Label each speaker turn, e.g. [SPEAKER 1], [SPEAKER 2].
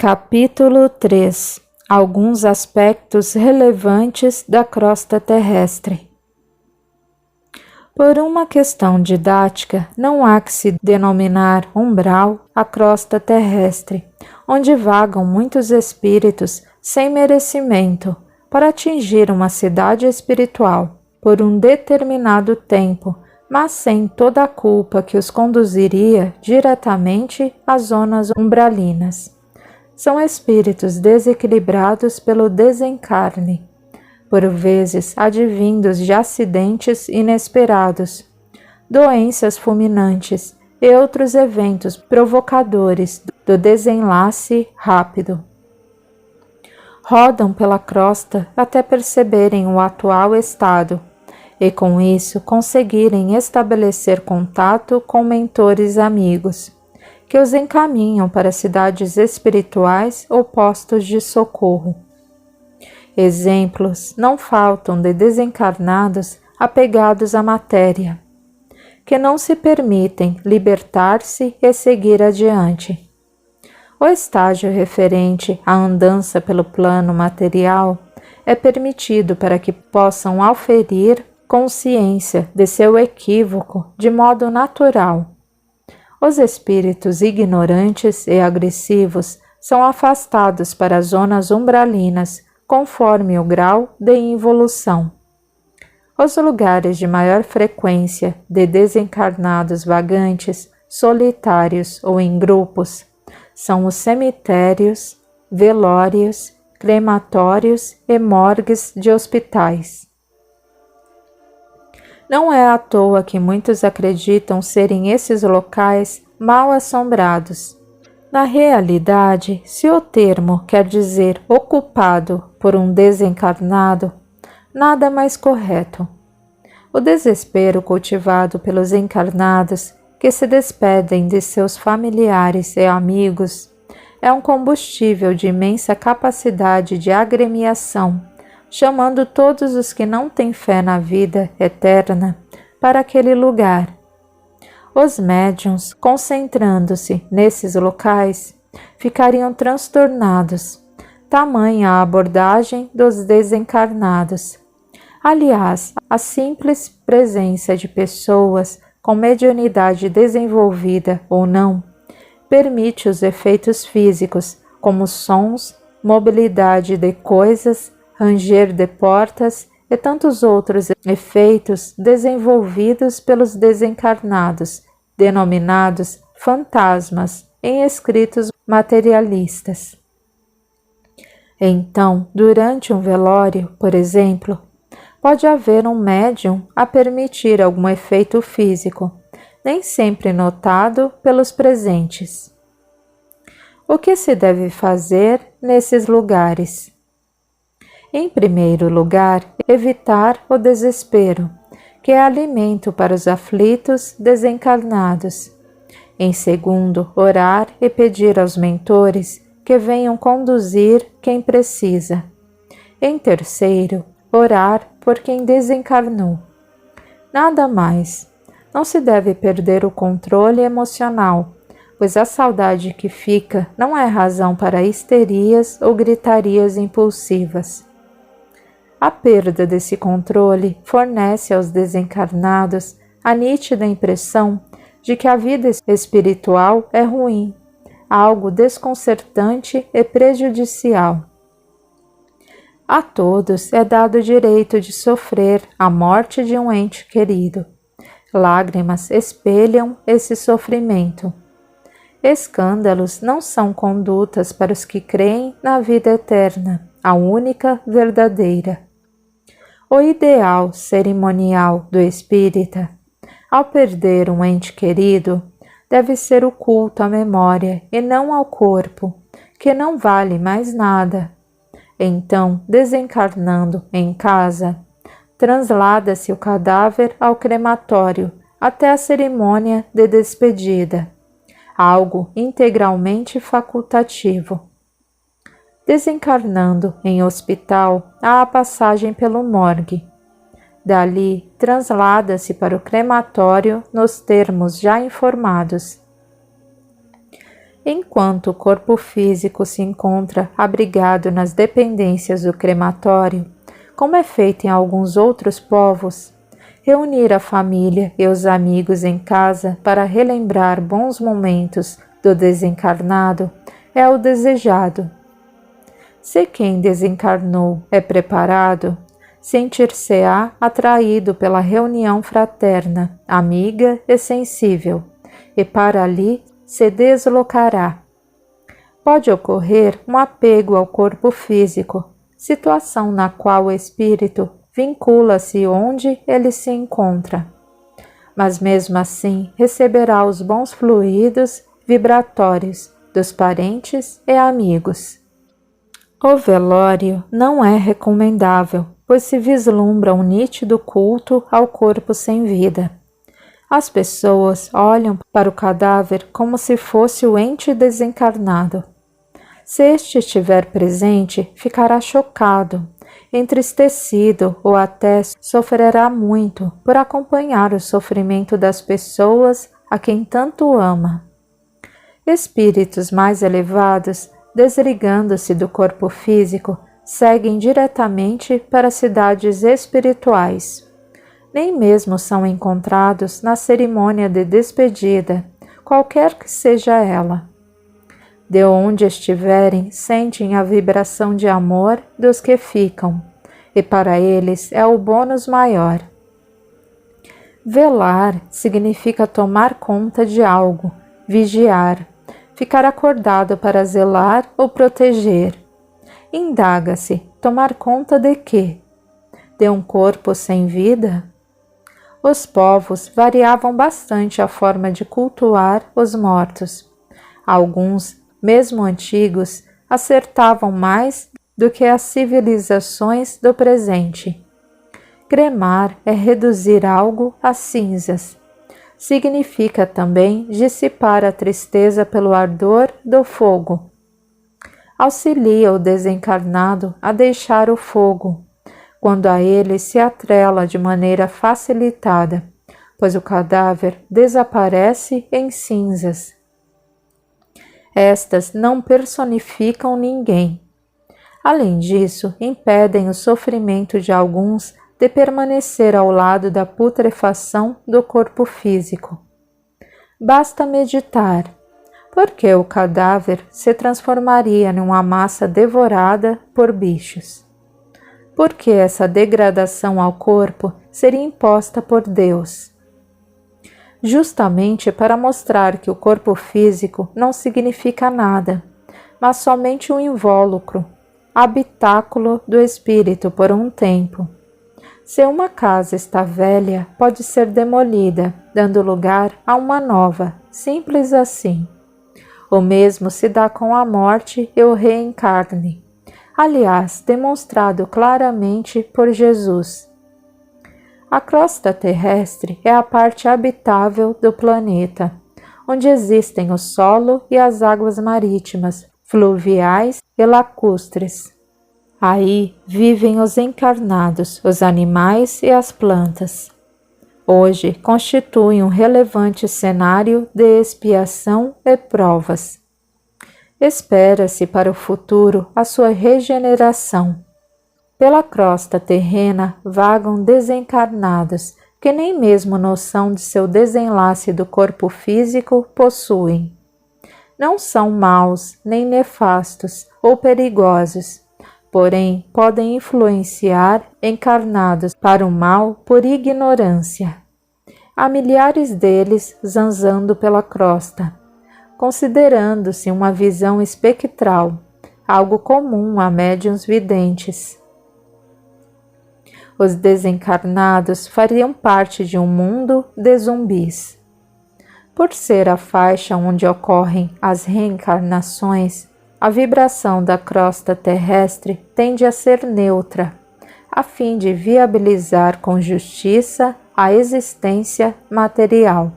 [SPEAKER 1] Capítulo 3. Alguns aspectos relevantes da crosta terrestre. Por uma questão didática, não há que se denominar umbral a crosta terrestre, onde vagam muitos espíritos sem merecimento para atingir uma cidade espiritual por um determinado tempo, mas sem toda a culpa que os conduziria diretamente às zonas umbralinas. São espíritos desequilibrados pelo desencarne, por vezes advindos de acidentes inesperados, doenças fulminantes e outros eventos provocadores do desenlace rápido. Rodam pela crosta até perceberem o atual estado e, com isso, conseguirem estabelecer contato com mentores amigos, que os encaminham para cidades espirituais ou postos de socorro. Exemplos não faltam de desencarnados apegados à matéria, que não se permitem libertar-se e seguir adiante. O estágio referente à andança pelo plano material é permitido para que possam auferir consciência de seu equívoco de modo natural. Os espíritos ignorantes e agressivos são afastados para as zonas umbralinas conforme o grau de involução. Os lugares de maior frequência de desencarnados vagantes, solitários ou em grupos, são os cemitérios, velórios, crematórios e morgues de hospitais. Não é à toa que muitos acreditam serem esses locais mal assombrados. Na realidade, se o termo quer dizer ocupado por um desencarnado, nada mais correto. O desespero cultivado pelos encarnados que se despedem de seus familiares e amigos é um combustível de imensa capacidade de agremiação, chamando todos os que não têm fé na vida eterna para aquele lugar. Os médiuns, concentrando-se nesses locais, ficariam transtornados, tamanha a abordagem dos desencarnados. Aliás, a simples presença de pessoas com mediunidade desenvolvida ou não, permite os efeitos físicos, como sons, mobilidade de coisas, ranger de portas e tantos outros efeitos desenvolvidos pelos desencarnados, denominados fantasmas em escritos materialistas. Então, durante um velório, por exemplo, pode haver um médium a permitir algum efeito físico, nem sempre notado pelos presentes. O que se deve fazer nesses lugares? Em primeiro lugar, evitar o desespero, que é alimento para os aflitos desencarnados. Em segundo, orar e pedir aos mentores que venham conduzir quem precisa. Em terceiro, orar por quem desencarnou. Nada mais. Não se deve perder o controle emocional, pois a saudade que fica não é razão para histerias ou gritarias impulsivas. A perda desse controle fornece aos desencarnados a nítida impressão de que a vida espiritual é ruim, algo desconcertante e prejudicial. A todos é dado o direito de sofrer a morte de um ente querido. Lágrimas espelham esse sofrimento. Escândalos não são condutas para os que creem na vida eterna, a única verdadeira. O ideal cerimonial do espírita, ao perder um ente querido, deve ser o culto à memória e não ao corpo, que não vale mais nada. Então, desencarnando em casa, translada-se o cadáver ao crematório até a cerimônia de despedida, algo integralmente facultativo. Desencarnando em hospital, há a passagem pelo morgue. Dali, translada-se para o crematório nos termos já informados. Enquanto o corpo físico se encontra abrigado nas dependências do crematório, como é feito em alguns outros povos, reunir a família e os amigos em casa para relembrar bons momentos do desencarnado é o desejado. Se quem desencarnou é preparado, sentir-se-á atraído pela reunião fraterna, amiga e sensível, e para ali se deslocará. Pode ocorrer um apego ao corpo físico, situação na qual o espírito vincula-se onde ele se encontra. Mas mesmo assim receberá os bons fluidos vibratórios dos parentes e amigos. O velório não é recomendável, pois se vislumbra um nítido culto ao corpo sem vida. As pessoas olham para o cadáver como se fosse o ente desencarnado. Se este estiver presente, ficará chocado, entristecido ou até sofrerá muito por acompanhar o sofrimento das pessoas a quem tanto ama. Espíritos mais elevados, desligando-se do corpo físico, seguem diretamente para cidades espirituais. Nem mesmo são encontrados na cerimônia de despedida, qualquer que seja ela. De onde estiverem, sentem a vibração de amor dos que ficam, e para eles é o bônus maior. Velar significa tomar conta de algo, vigiar, ficar acordado para zelar ou proteger. Indaga-se, tomar conta de quê? De um corpo sem vida? Os povos variavam bastante a forma de cultuar os mortos. Alguns, mesmo antigos, acertavam mais do que as civilizações do presente. Cremar é reduzir algo a cinzas. Significa também dissipar a tristeza pelo ardor do fogo. Auxilia o desencarnado a deixar o fogo, quando a ele se atrela de maneira facilitada, pois o cadáver desaparece em cinzas. Estas não personificam ninguém. Além disso, impedem o sofrimento de alguns de permanecer ao lado da putrefação do corpo físico. Basta meditar, porque o cadáver se transformaria numa massa devorada por bichos. Porque essa degradação ao corpo seria imposta por Deus. Justamente para mostrar que o corpo físico não significa nada, mas somente um invólucro, habitáculo do espírito por um tempo. Se uma casa está velha, pode ser demolida, dando lugar a uma nova, simples assim. O mesmo se dá com a morte e o reencarne, aliás, demonstrado claramente por Jesus. A crosta terrestre é a parte habitável do planeta, onde existem o solo e as águas marítimas, fluviais e lacustres. Aí vivem os encarnados, os animais e as plantas. Hoje constitui um relevante cenário de expiação e provas. Espera-se para o futuro a sua regeneração. Pela crosta terrena vagam desencarnados, que nem mesmo noção de seu desenlace do corpo físico possuem. Não são maus, nem nefastos ou perigosos, porém podem influenciar encarnados para o mal por ignorância. Há milhares deles zanzando pela crosta, considerando-se uma visão espectral, algo comum a médiuns videntes. Os desencarnados fariam parte de um mundo de zumbis. Por ser a faixa onde ocorrem as reencarnações, a vibração da crosta terrestre tende a ser neutra, a fim de viabilizar com justiça a existência material.